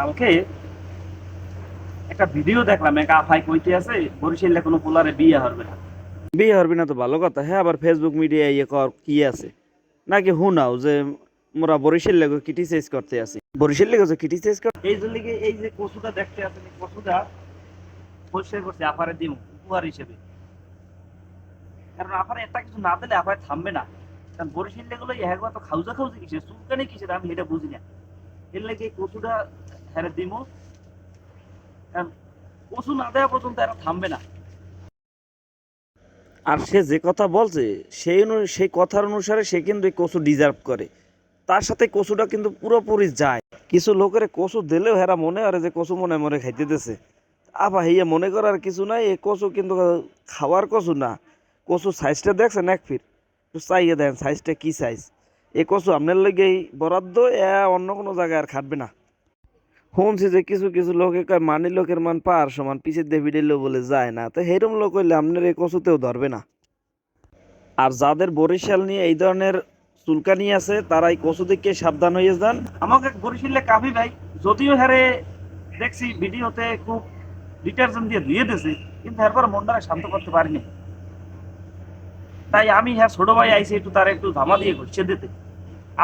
কালকে একটা ভিডিও দেখলাম, এক আফাই কইতে আছে বরিশালে কোনো পোলারে বিয়ে হবে না। বিয়ে হরবি না তো ভালো কথা, হ্যাঁ আবার ফেসবুক মিডিয়া ইয়ে কর কি আছে নাকি হুনাও যে মোরা বরিশাল লেগে ক্রিটিসাইজ করতে আসি, বরিশাল লেগে যে ক্রিটিসাইজ কর এই জন্য এই যে কচুটা দেখতে আছেন, এই কচুটা পরিষ্কার করছে আপারে দিম উপহার হিসেবে। কারণ আপারে একটা কিছু না দিলে আপারে থামবে না। কারণ বরিশাল লেগুলো একবার তো খাউজা খাউজি কিসের চুলকানি কিসের আমি এটা বুঝি না। এর লেগে এই কচুটা হ্যাঁ দিমো, কারণ কচু না দেওয়া পর্যন্ত এরা থামবে না। আর সে যে কথা বলছে সেই কথার অনুসারে সে কিন্তু এই কচু ডিজার্ভ করে। তার সাথে কচুটা কিন্তু পুরোপুরি যায়। কিছু লোকের কচু দিলেও হেরা মনে করে যে কচু মনে মনে খাইতে দিতেছে। আবার হইয়া মনে করার কিছু নাই, এই কচু কিন্তু খাওয়ার কচু না। কচু সাইজটা দেখছেন এক ফিট, একটু চাইয়ে দেন সাইজটা কি সাইজ। এই কচু আপনার লেগেই বরাদ্দ, অন্য কোনো জায়গায় আর খাটবে না। শুনছি যে কিছু কিছু লোকে কয় মানি লোকের মান পার সমান পিছের দিয়ে ভিড়েলেও বলে যায় না, তো হেরম লোক হইলে আপনার এই কচুতেও ধরবে না। আর যাদের বরিশাল নিয়ে এই ধরনের চুলকানি আছে তারা এই কচু দিকে সাবধান হয়ে যান। আমাকে বরিশালে কাফি ভাই, যদিও হারে দেখছি ভিডিওতে খুব ডিটারজেন্ট দিয়ে ধুয়ে দিয়েছে, কিন্তু এরপর মনটাকে শান্ত করতে পারিনি। তাই আমি হ্যাঁ ছোট ভাই আইসি একটু তার একটু ধামা দিয়ে ঘুরছে দিতে।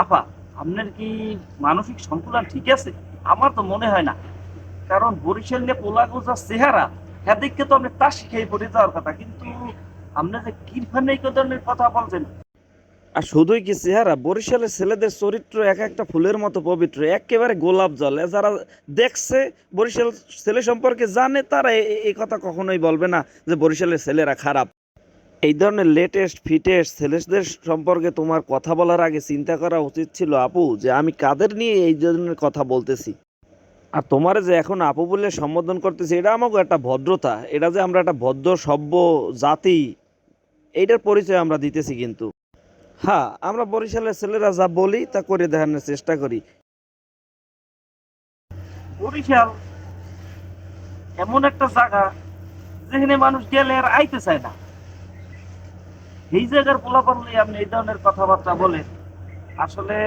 আপা, আপনার কি মানসিক সন্তুলন ঠিক আছে? আমার তো মনে হয় না। কারণ বরিশাল নিয়ে পোলাগো যা চেহারা, হ্যাঁ দেখে তো আপনি তা শিখেই পড়ে যাওয়ার কথা, কিন্তু আপনি যে কিরফানে এই ধরনের কথা বলছেন। আর শুধুই কি চেহারা, বরিশালের ছেলেদের চরিত্র এক একটা ফুলের মতো পবিত্র, একেবারে গোলাপ জল। যারা দেখছে বরিশাল ছেলে সম্পর্কে জানে, তারা এই কথা কখনোই বলবে না যে বরিশালের ছেলেরা খারাপ। এই ধরনের লেটেস্ট ফিটেস্ট ছেলেদের সম্পর্কে তোমার কথা বলার আগে চিন্তা করা উচিত ছিল আপু, যে আমি কাদের নিয়ে এই ধরনের কথা বলতেছি। আর তোমার যে এখন আপু বলে সম্বোধন করতেছি, এটা আমাকে একটা ভদ্রতা, এটা যে আমরা একটা ভদ্র সভ্য জাতি, এইটার পরিচয় আমরা দিতেছি। কিন্তু হ্যাঁ, আমরা বরিশালের ছেলেরা যা বলি তা করে দেখানোর চেষ্টা করি। বরিশাল এমন একটা জায়গা যেখানে মানুষ গেলে আর আইতে চায় না। এই জায়গার পোলাপান নিয়ে আপনি এই ধরনের কথাবার্তা বলেন, আসলে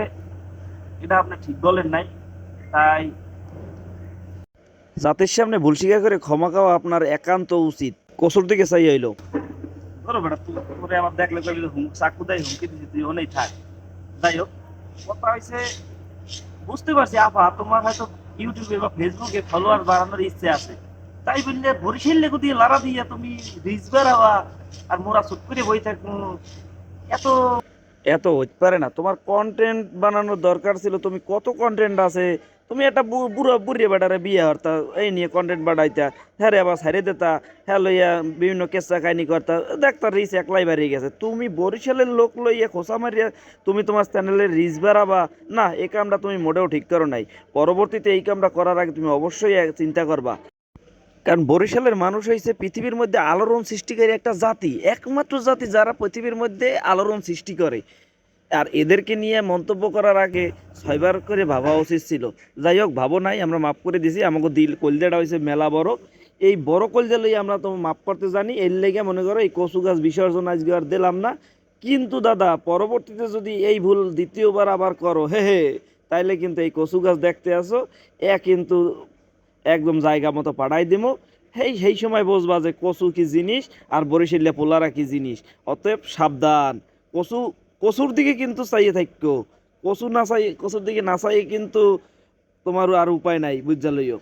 এটা আপনি ঠিক বলেন নাই। তাই জাতির সামনে ভুল স্বীকার করে ক্ষমা চাওয়া আপনার একান্ত উচিত। কসুর দিকে চাই হইলো ধরো বেটা, তুই তোরে আমার দেখলে কবি চাকু দেয় হুমকি দিচ্ছি, তুই ওনেই থাক। যাই হোক, কথা হয়েছে বুঝতে পারছি আপা তোমার হয়তো ইউটিউবে বা ফেসবুকে ফলোয়ার বাড়ানোর ইচ্ছে আছে, তাই বললে বরিশাল লেগু দিয়ে লারা দিয়ে তুমি রিচ বেড়াওয়া আর মোরা চুপ করে বই থাকবো, এত এত হইতে পারে না। তোমার কন্টেন্ট বানানোর দরকার ছিল, তুমি কত কন্টেন্ট আছে। তুমি একটা বুড়ো বুড়িয়ে বেটারে বিয়ে হরতা, এই নিয়ে কন্টেন্ট বাড়াইতা, হ্যাঁ রে আবার ছাড়ে দিতা, হ্যাঁ লইয়া বিভিন্ন কেসা কাহিনী করতা, দেখতা রিচ একলাই বাড়িয়ে গেছে। তুমি বরিশালের লোক লইয়া খোসা মারিয়া তুমি তোমার চ্যানেলের রিচ বাড়াবা না, এই কামটা তুমি মোটেও ঠিক করো নাই। পরবর্তীতে এই কামটা করার আগে তুমি অবশ্যই চিন্তা করবা। কারণ বরিশালের মানুষ হয়েছে পৃথিবীর মধ্যে আলোড়ন সৃষ্টিকারী একটা জাতি, একমাত্র জাতি যারা পৃথিবীর মধ্যে আলোড়ন সৃষ্টি করে। আর এদেরকে নিয়ে মন্তব্য করার আগে ছয়বার করে ভাবা উচিত ছিল। যাই হোক, ভাবো নাই, আমরা মাফ করে দিছি। আমাকে দিল কলজাটা হয়েছে মেলা বড়, এই বড় কলজা লইয়া আমরা তো মাফ করতে জানি। এর লেগে মনে করো এই কচু গাছ বিসর্জন আজকে আর দিলাম না। কিন্তু দাদা, পরবর্তীতে যদি এই ভুল দ্বিতীয়বার আবার করো, হে হে, তাইলে কিন্তু এই কচু গাছ দেখতে আসো, কিন্তু একদম জায়গা মতো পাঠাই দিমো। সেই সময় বুঝবা যে কচু কি জিনিস আর বরিশালিয়া পোলারা কি জিনিস। অতএব সাবধান। কচু কচুর দিকে কিন্তু চাইয়ে থাকো, কচু না চাই, কচুর দিকে না চাই কিন্তু তোমার আর উপায় নাই, বুঝা লইও।